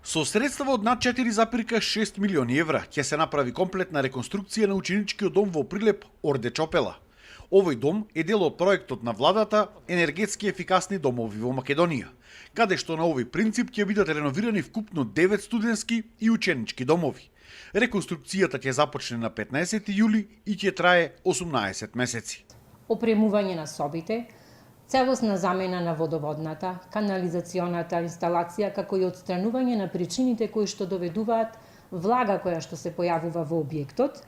Со средства од над 4,6 милиони евра ќе се направи комплетна реконструкција на ученичкиот дом во Прилеп Орде Чопела. Овој дом е дел од проектот на владата Енергетски ефикасни домови во Македонија, каде што на овој принцип ќе бидат реновирани вкупно 9 студентски и ученички домови. Реконструкцијата ќе започне на 15 јули и ќе трае 18 месеци. Опремување на собите, целосна замена на водоводната, канализационата инсталација, како и отстранување на причините кои што доведуваат влага која што се појавува во објектот,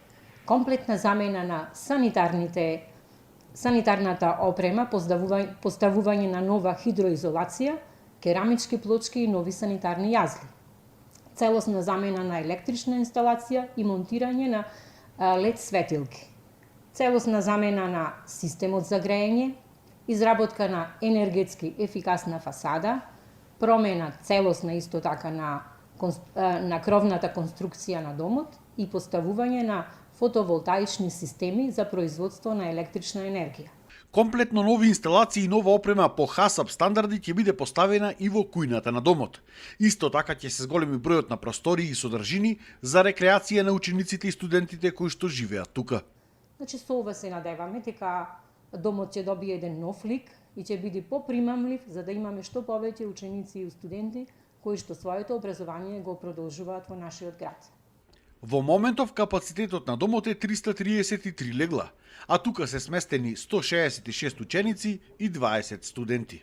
комплетна замена на санитарната опрема, поставување на нова хидроизолација, керамички плочки и нови санитарни јазли. Целосна замена на електрична инсталација и монтирање на LED светилки. Целосна замена на системот за грејење, изработка на енергетски ефикасна фасада, промена целосна исто така на кровната конструкција на домот и поставување на фотоволтаични системи за производство на електрична енергија. Комплетно нови инсталации и нова опрема по ХАСАП стандарди ќе биде поставена и во кујната на домот. Исто така ќе се зголеми бројот на простории и содржини за рекреација на учениците и студентите кои што живеат тука. Значи со ова се надеваме дека домот ќе добие еден нов лик и ќе биде попримамлив за да имаме што повеќе ученици и студенти кои што своето образование го продолжуваат во нашиот град. Во моментов капацитетот на домот е 333 легла, а тука се сместени 166 ученици и 20 студенти.